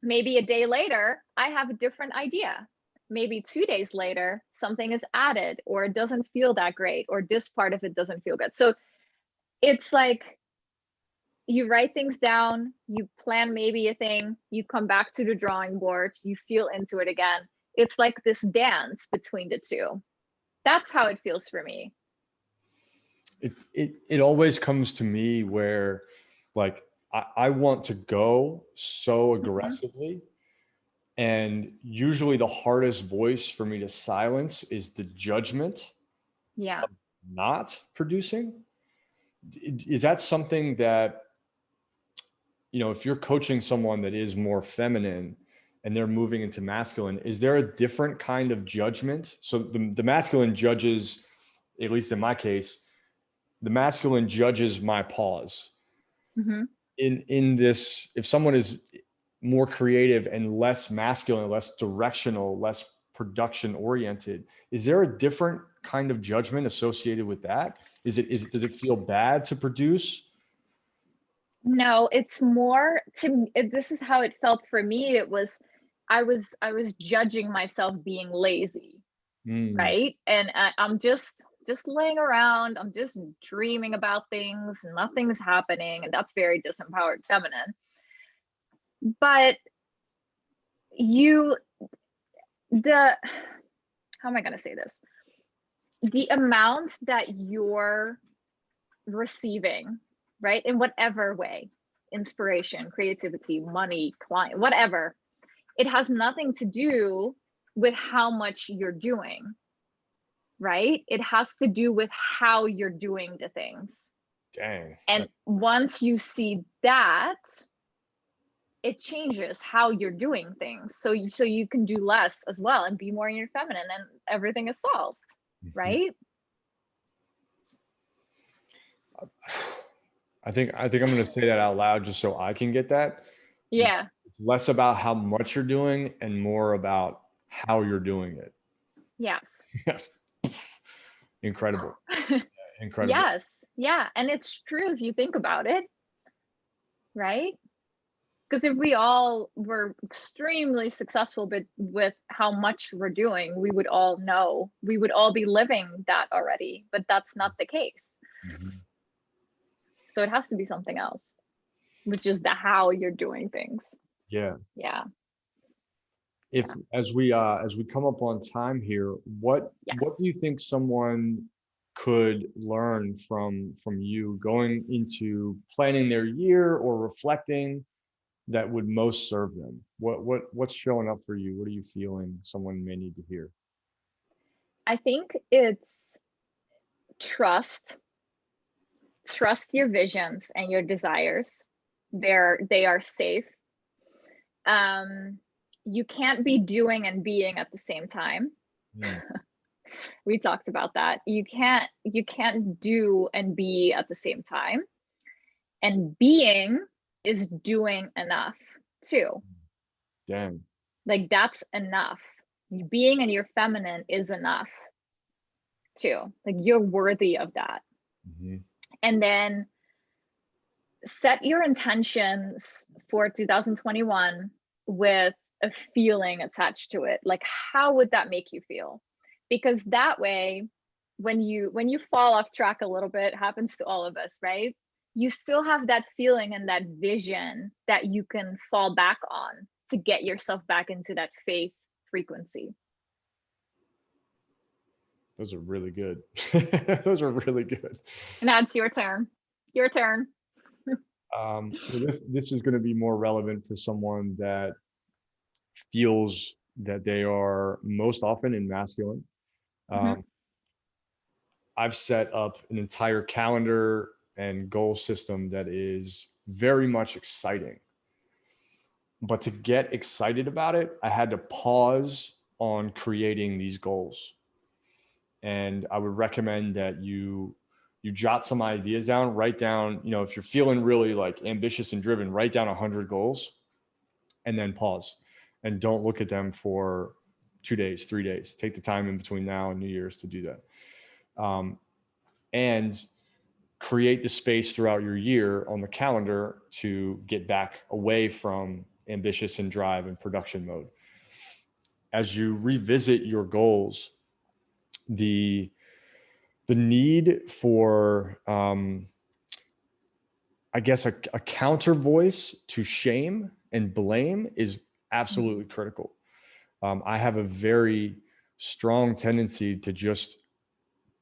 maybe a day later, I have a different idea. Maybe 2 days later, something is added, or it doesn't feel that great, or this part of it doesn't feel good. So it's like you write things down, you plan maybe a thing, you come back to the drawing board, you feel into it again. It's like this dance between the two. That's how it feels for me. It always comes to me where, like, I want to go so aggressively. And usually the hardest voice for me to silence is the judgment of not producing. Is that something that, if you're coaching someone that is more feminine and they're moving into masculine, is there a different kind of judgment? So the masculine judges, at least in my case, the masculine judges my pause. In this, if someone is more creative and less masculine, less directional, less production oriented, is there a different kind of judgment associated with that? Does it feel bad to produce? No, it's more this is how it felt for me. It was, I was judging myself being lazy, right? And I'm just laying around. I'm just dreaming about things and nothing's happening. And that's very disempowered feminine. But you, the, how am I going to say this? The amount that you're receiving, right, in whatever way, inspiration, creativity, money, client, whatever, it has nothing to do with how much you're doing, right? It has to do with how you're doing the things. Dang. And once you see that, it changes how you're doing things. So you can do less as well and be more in your feminine, and everything is solved, right? I think I'm going to say that out loud just so I can get that. Yeah. It's less about how much you're doing and more about how you're doing it. Yes. Incredible. Incredible. Yes. Yeah. And it's true if you think about it, right? Because if we all were extremely successful with how much we're doing, we would all know, we would all be living that already, but that's not the case. So it has to be something else, which is the how you're doing things. Yeah. Yeah. If as we come up on time here, what do you think someone could learn from you going into planning their year or reflecting that would most serve them? What's showing up for you? What are you feeling someone may need to hear? I think it's trust your visions and your desires. They are safe. You can't be doing and being at the same time. We talked about that. You can't do and be at the same time. And being is doing enough too. Dang. Like that's enough. Being in your feminine is enough too. Like you're worthy of that. And then set your intentions for 2021 with a feeling attached to it. Like how would that make you feel? Because that way, when you fall off track a little bit, happens to all of us, right? You still have that feeling and that vision that you can fall back on to get yourself back into that faith frequency. Those are really good. Those are really good. Now it's your turn. Your turn. So this is going to be more relevant for someone that feels that they are most often in masculine. I've set up an entire calendar and goal system that is very much exciting. But to get excited about it, I had to pause on creating these goals. And I would recommend that you jot some ideas down, write down, if you're feeling really like ambitious and driven, write down 100 goals and then pause and don't look at them for 2 days, 3 days. Take the time in between now and New Year's to do that. And create the space throughout your year on the calendar to get back away from ambitious and drive and production mode. As you revisit your goals, the need for, I guess, a counter voice to shame and blame is absolutely critical. I have a very strong tendency to just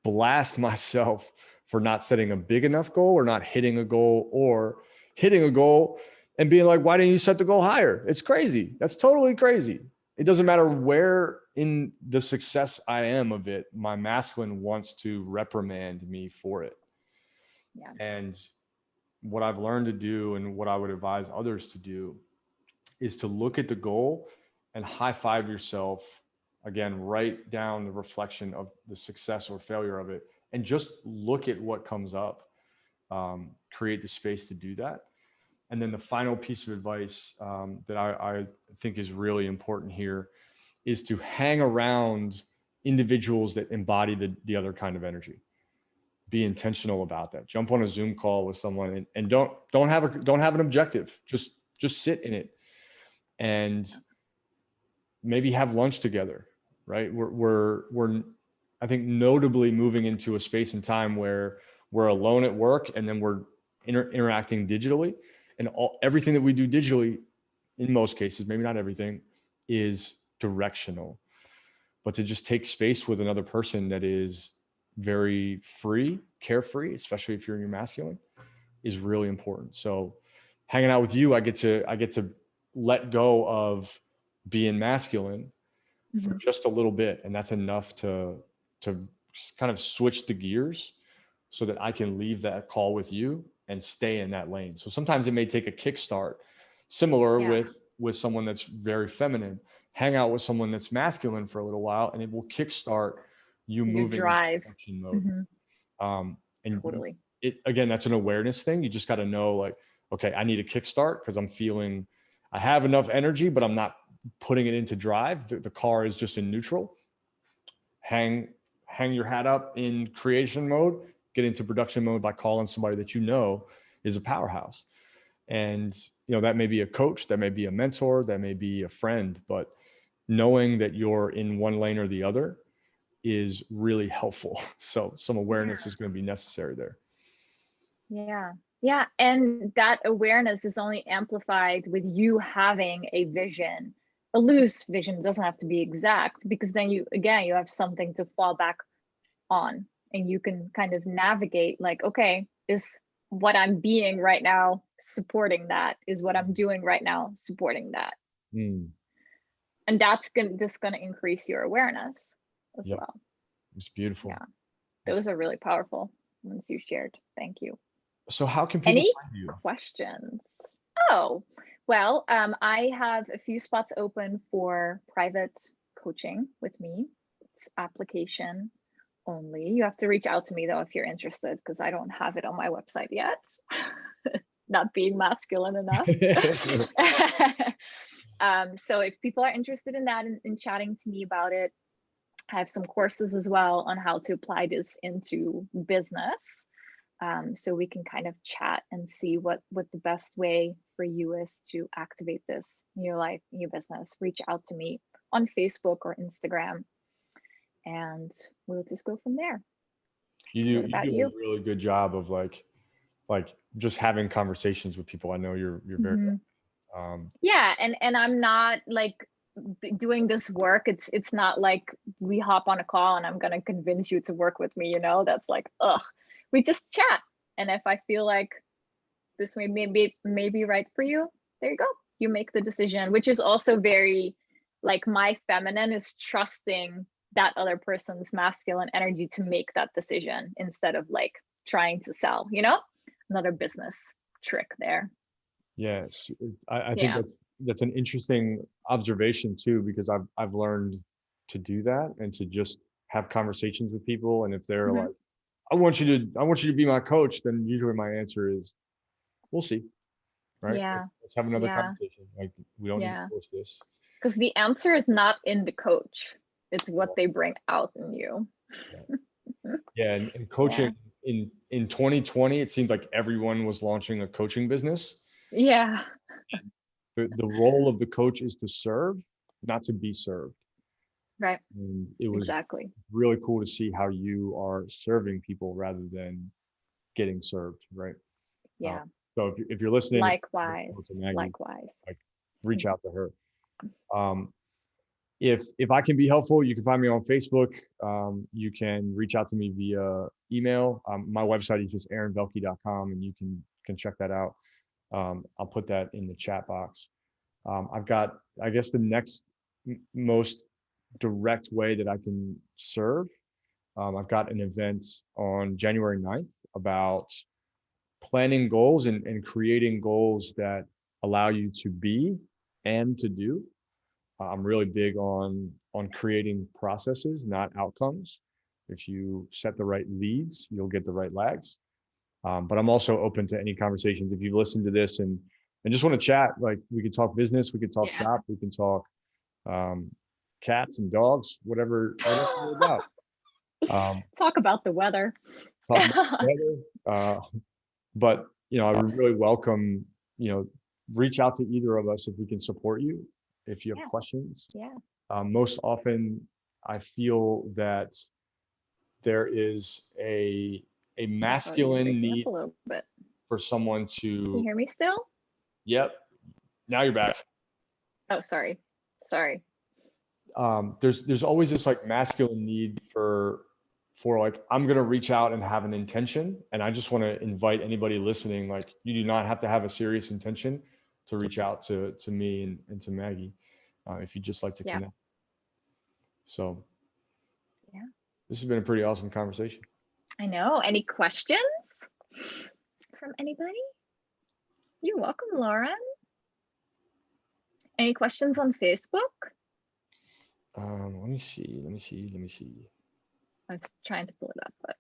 blast myself for not setting a big enough goal or not hitting a goal or hitting a goal and being like, why didn't you set the goal higher? It's crazy. That's totally crazy. It doesn't matter where in the success I am of it, my masculine wants to reprimand me for it. Yeah. And what I've learned to do and what I would advise others to do is to look at the goal and high five yourself. Again, write down the reflection of the success or failure of it and just look at what comes up. Create the space to do that. And then the final piece of advice that I think is really important here is to hang around individuals that embody the other kind of energy. Be intentional about that. Jump on a Zoom call with someone and don't have an objective. Just sit in it and maybe have lunch together, right? We're I think notably moving into a space and time where we're alone at work and then we're interacting digitally, and everything that we do digitally in most cases, maybe not everything, is directional. But to just take space with another person that is very free, carefree, especially if you're in your masculine, is really important. So hanging out with you, I get to let go of being masculine for just a little bit, and that's enough to kind of switch the gears so that I can leave that call with you and stay in that lane. So sometimes it may take a kickstart, similar with someone that's very feminine. Hang out with someone that's masculine for a little while, and it will kickstart you Your moving into drive. production mode. And Totally. it, again, that's an awareness thing. You just got to know, like, okay, I need a kickstart because I'm feeling I have enough energy, but I'm not putting it into drive. The car is just in neutral. Hang your hat up in creation mode, get into production mode by calling somebody that you know is a powerhouse. And that may be a coach, that may be a mentor, that may be a friend, but knowing that you're in one lane or the other is really helpful. So some awareness is going to be necessary there. Yeah. And that awareness is only amplified with you having a vision. A loose vision doesn't have to be exact, because then you have something to fall back on, and you can kind of navigate, like, okay, is what I'm being right now supporting that? Is what I'm doing right now supporting that? And that's gonna increase your awareness as well. It's beautiful. Yeah, those are really powerful ones you shared. Thank you. So how can people find you? Questions? Oh, well, I have a few spots open for private coaching with me. It's application only. You have to reach out to me though if you're interested, because I don't have it on my website yet. Not being masculine enough. So if people are interested in that and chatting to me about it, I have some courses as well on how to apply this into business. So we can kind of chat and see what the best way for you is to activate this in your life, in your business. Reach out to me on Facebook or Instagram, and we'll just go from there. You do a really good job of like just having conversations with people. I know you're very yeah, and I'm not like doing this work. It's not like we hop on a call and I'm gonna convince you to work with me. That's like, we just chat, and if I feel like this may be right for you, there you go. You make the decision, which is also very, like, my feminine is trusting that other person's masculine energy to make that decision instead of like trying to sell, another business trick there. Yes, I think that's an interesting observation too, because I've learned to do that and to just have conversations with people. And if they're like, I want you to be my coach, then usually my answer is, we'll see. Right? Yeah. Let's have another conversation. Like, we don't need to force this. Because the answer is not in the coach. It's what they bring out in you. Yeah. And coaching in 2020, it seemed like everyone was launching a coaching business. Yeah. The role of the coach is to serve, not to be served. Right. And it was really cool to see how you are serving people rather than getting served. Right. Yeah. So if you're listening, likewise, Maggie, like, reach out to her. If I can be helpful, you can find me on Facebook. You can reach out to me via email. My website is just aaronvelke.com, and you can check that out. I'll put that in the chat box. I've got, I guess, the next most direct way that I can serve. I've got an event on January 9th about planning goals and creating goals that allow you to be and to do. I'm really big on creating processes, not outcomes. If you set the right leads, you'll get the right lags. But I'm also open to any conversations. If you listen to this and just want to chat, like, we could talk business, we could talk shop, we can talk cats and dogs, whatever you're about. Talk about the weather. But I would really welcome, reach out to either of us if we can support you, if you have questions. Most often I feel that there is a masculine need for someone to. Can you hear me still? Yep. Now you're back. Oh, sorry. There's always this like masculine need for like, I'm gonna reach out and have an intention, and I just want to invite anybody listening, like, you do not have to have a serious intention to reach out to me and to Maggie, if you just like to Yeah. connect. So Yeah. this has been a pretty awesome conversation. I know. Any questions from anybody? You're welcome, Lauren. Any questions on Facebook? Let me see. I was trying to pull it up, but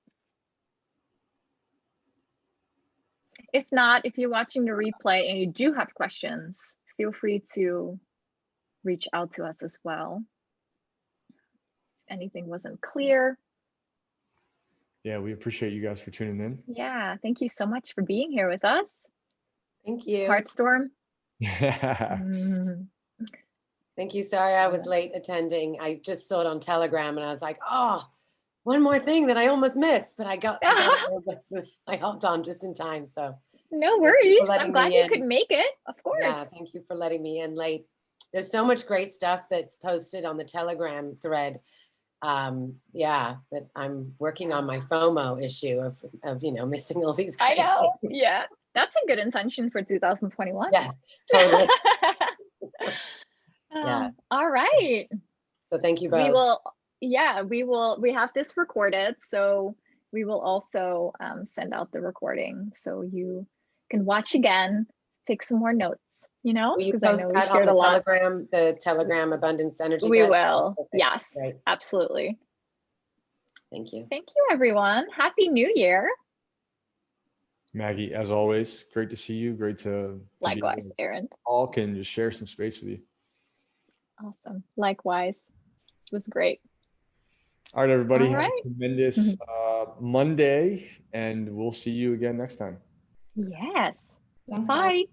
if not, if you're watching the replay and you do have questions, feel free to reach out to us as well. If anything wasn't clear. Yeah, we appreciate you guys for tuning in. Yeah, thank you so much for being here with us. Thank you. Heartstorm. Thank you. Sorry I was late attending. I just saw it on Telegram and I was like, oh, one more thing that I almost missed, but I hopped on just in time. So no worries. letting I'm glad me you in. could make it. Of course. Yeah, thank you for letting me in late. There's so much great stuff that's posted on the Telegram thread. Yeah, that I'm working on my FOMO issue of missing all these I great know. things. Yeah, that's a good intention for 2021. Yes, totally. Yeah. All right. So thank you both. We have this recorded, so we will also send out the recording so you can watch again, take some more notes, Will you because I post know we that on shared a lot. the Telegram Abundance Energy We Guide? will. Perfect. Yes, Great. absolutely. Thank you. Thank you, everyone. Happy New Year. Maggie, as always, great to see you. Great to Likewise, be Aaron. all can just share some space with you. Awesome. Likewise. It was great. All right, everybody. All Have right. a tremendous Monday, and we'll see you again next time. Yes. Thanks, Bye.